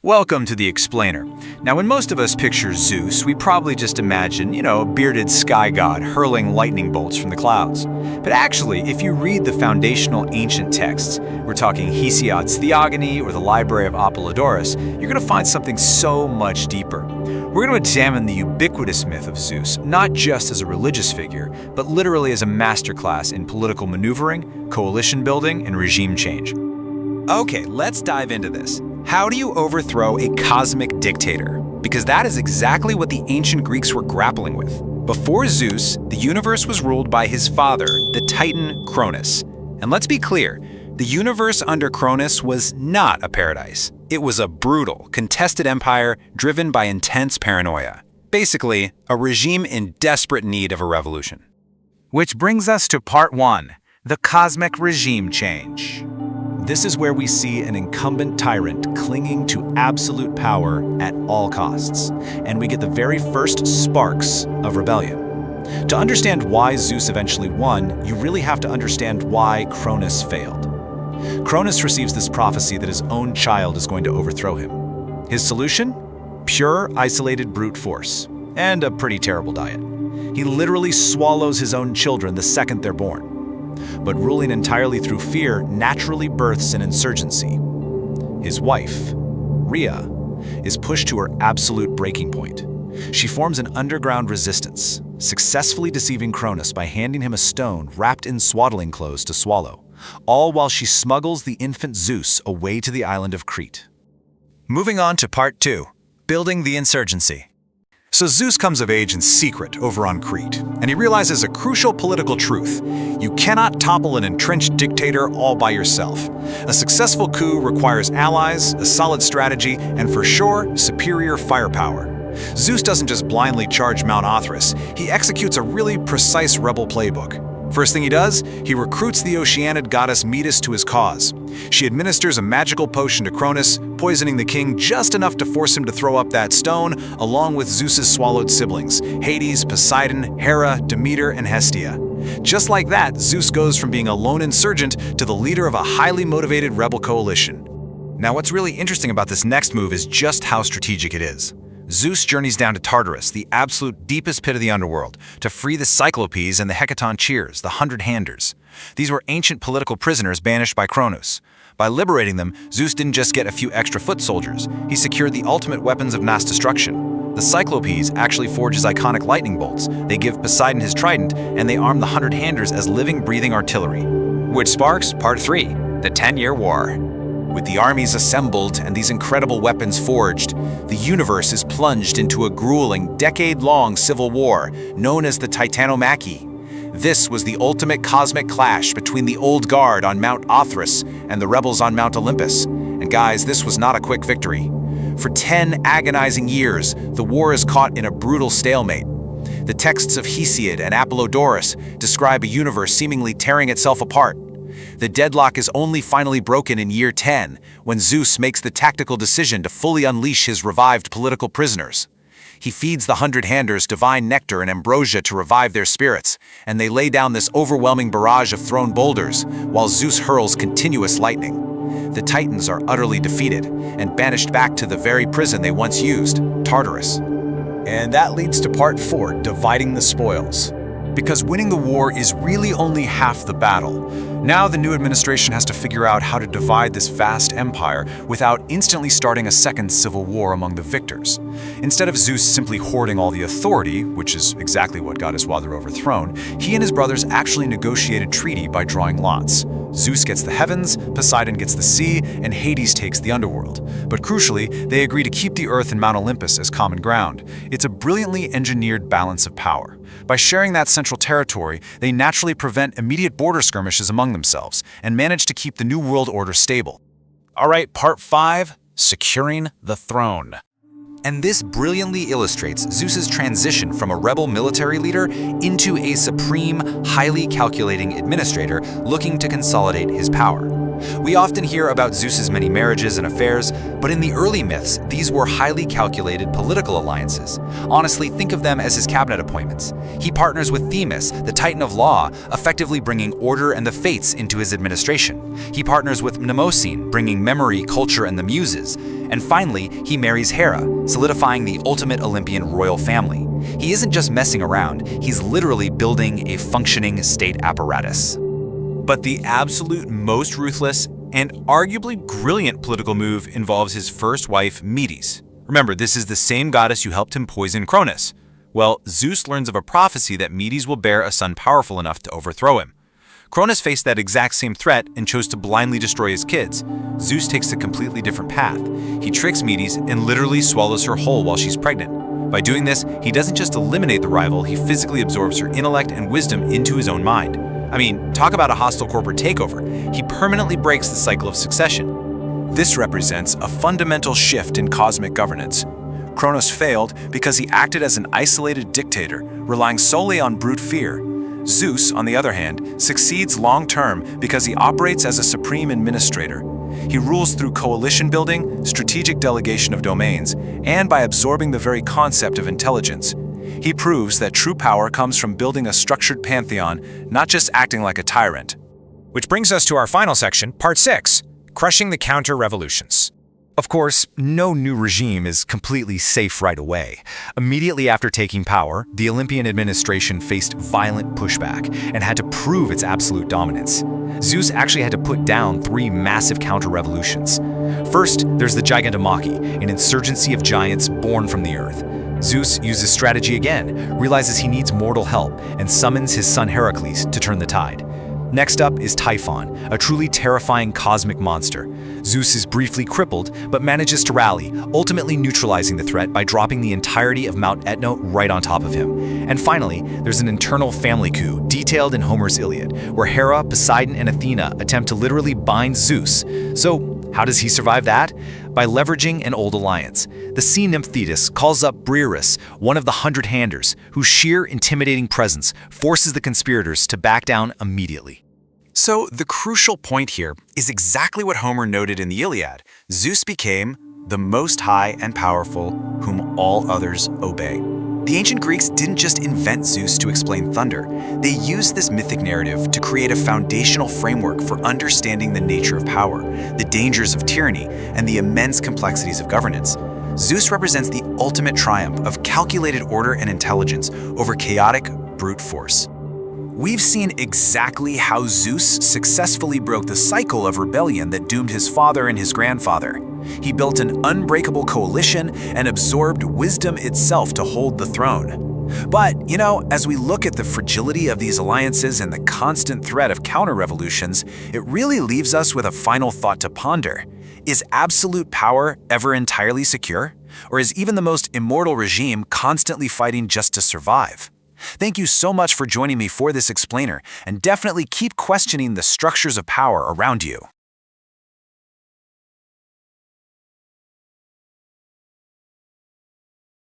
Welcome to the Explainer. Now, when most of us picture Zeus, we probably just imagine, a bearded sky god hurling lightning bolts from the clouds. But actually, if you read the foundational ancient texts, we're talking Hesiod's Theogony or the Library of Apollodorus, you're going to find something so much deeper. We're going to examine the ubiquitous myth of Zeus, not just as a religious figure, but literally as a masterclass in political maneuvering, coalition building, and regime change. Okay, let's dive into this. How do you overthrow a cosmic dictator? Because that is exactly what the ancient Greeks were grappling with. Before Zeus, the universe was ruled by his father, the Titan Cronus. And let's be clear, the universe under Cronus was not a paradise. It was a brutal, contested empire driven by intense paranoia. Basically, a regime in desperate need of a revolution. Which brings us to part 1, the cosmic regime change. This is where we see an incumbent tyrant clinging to absolute power at all costs, and we get the very first sparks of rebellion. To understand why Zeus eventually won, you really have to understand why Cronus failed. Cronus receives this prophecy that his own child is going to overthrow him. His solution? Pure, isolated brute force, and a pretty terrible diet. He literally swallows his own children the second they're born. But ruling entirely through fear naturally births an insurgency. His wife, Rhea, is pushed to her absolute breaking point. She forms an underground resistance, successfully deceiving Cronus by handing him a stone wrapped in swaddling clothes to swallow, all while she smuggles the infant Zeus away to the island of Crete. Moving on to part 2, building the insurgency. So Zeus comes of age in secret over on Crete, and he realizes a crucial political truth. You cannot topple an entrenched dictator all by yourself. A successful coup requires allies, a solid strategy, and for sure, superior firepower. Zeus doesn't just blindly charge Mount Olympus, he executes a really precise rebel playbook. First thing he does, he recruits the Oceanid goddess Metis to his cause. She administers a magical potion to Cronus, poisoning the king just enough to force him to throw up that stone, along with Zeus's swallowed siblings, Hades, Poseidon, Hera, Demeter, and Hestia. Just like that, Zeus goes from being a lone insurgent to the leader of a highly motivated rebel coalition. Now, what's really interesting about this next move is just how strategic it is. Zeus journeys down to Tartarus, the absolute deepest pit of the underworld, to free the Cyclopes and the Hecatoncheires, the Hundred-Handers. These were ancient political prisoners banished by Cronus. By liberating them, Zeus didn't just get a few extra foot soldiers, he secured the ultimate weapons of mass destruction. The Cyclopes actually forge his iconic lightning bolts, they give Poseidon his trident, and they arm the Hundred-Handers as living, breathing artillery. Which sparks part 3, the 10-Year War. With the armies assembled and these incredible weapons forged, the universe is plunged into a grueling, decade-long civil war known as the Titanomachy. This was the ultimate cosmic clash between the old guard on Mount Olympus and the rebels on Mount Olympus. And guys, this was not a quick victory. For 10 agonizing years, the war is caught in a brutal stalemate. The texts of Hesiod and Apollodorus describe a universe seemingly tearing itself apart. The deadlock is only finally broken in year 10, when Zeus makes the tactical decision to fully unleash his revived political prisoners. He feeds the Hundred-Handers divine nectar and ambrosia to revive their spirits, and they lay down this overwhelming barrage of thrown boulders, while Zeus hurls continuous lightning. The Titans are utterly defeated, and banished back to the very prison they once used, Tartarus. And that leads to part 4, dividing the spoils. Because winning the war is really only half the battle. Now the new administration has to figure out how to divide this vast empire without instantly starting a second civil war among the victors. Instead of Zeus simply hoarding all the authority, which is exactly what got his father overthrown, he and his brothers actually negotiated treaty by drawing lots. Zeus gets the heavens, Poseidon gets the sea, and Hades takes the underworld. But crucially, they agree to keep the earth and Mount Olympus as common ground. It's a brilliantly engineered balance of power. By sharing that central territory, they naturally prevent immediate border skirmishes among themselves and manage to keep the New World Order stable. All right, part 5, securing the throne. And this brilliantly illustrates Zeus's transition from a rebel military leader into a supreme, highly calculating administrator looking to consolidate his power. We often hear about Zeus's many marriages and affairs, but in the early myths, these were highly calculated political alliances. Honestly, think of them as his cabinet appointments. He partners with Themis, the Titan of law, effectively bringing order and the fates into his administration. He partners with Mnemosyne, bringing memory, culture, and the muses. And finally, he marries Hera, solidifying the ultimate Olympian royal family. He isn't just messing around, he's literally building a functioning state apparatus. But the absolute most ruthless and arguably brilliant political move involves his first wife, Medes. Remember, this is the same goddess who helped him poison Cronus. Well, Zeus learns of a prophecy that Medes will bear a son powerful enough to overthrow him. Cronus faced that exact same threat and chose to blindly destroy his kids. Zeus takes a completely different path. He tricks Medes and literally swallows her whole while she's pregnant. By doing this, he doesn't just eliminate the rival, he physically absorbs her intellect and wisdom into his own mind. I mean, talk about a hostile corporate takeover. He permanently breaks the cycle of succession. This represents a fundamental shift in cosmic governance. Cronus failed because he acted as an isolated dictator, relying solely on brute fear. Zeus, on the other hand, succeeds long-term because he operates as a supreme administrator. He rules through coalition building, strategic delegation of domains, and by absorbing the very concept of intelligence. He proves that true power comes from building a structured pantheon, not just acting like a tyrant. Which brings us to our final section, Part 6, Crushing the Counter-Revolutions. Of course, no new regime is completely safe right away. Immediately after taking power, the Olympian administration faced violent pushback and had to prove its absolute dominance. Zeus actually had to put down 3 massive counter-revolutions. First, there's the Titanomachy, an insurgency of giants born from the earth. Zeus uses strategy again, realizes he needs mortal help, and summons his son Heracles to turn the tide. Next up is Typhon, a truly terrifying cosmic monster. Zeus is briefly crippled, but manages to rally, ultimately neutralizing the threat by dropping the entirety of Mount Etna right on top of him. And finally, there's an internal family coup, detailed in Homer's Iliad, where Hera, Poseidon, and Athena attempt to literally bind Zeus. So, how does he survive that? By leveraging an old alliance. The sea nymph Thetis calls up Briareus, one of the 100-handers, whose sheer intimidating presence forces the conspirators to back down immediately. So the crucial point here is exactly what Homer noted in the Iliad. Zeus became the most high and powerful, whom all others obey. The ancient Greeks didn't just invent Zeus to explain thunder. They used this mythic narrative to create a foundational framework for understanding the nature of power, the dangers of tyranny, and the immense complexities of governance. Zeus represents the ultimate triumph of calculated order and intelligence over chaotic brute force. We've seen exactly how Zeus successfully broke the cycle of rebellion that doomed his father and his grandfather. He built an unbreakable coalition and absorbed wisdom itself to hold the throne. But, as we look at the fragility of these alliances and the constant threat of counter-revolutions, it really leaves us with a final thought to ponder. Is absolute power ever entirely secure? Or is even the most immortal regime constantly fighting just to survive? Thank you so much for joining me for this explainer, and definitely keep questioning the structures of power around you.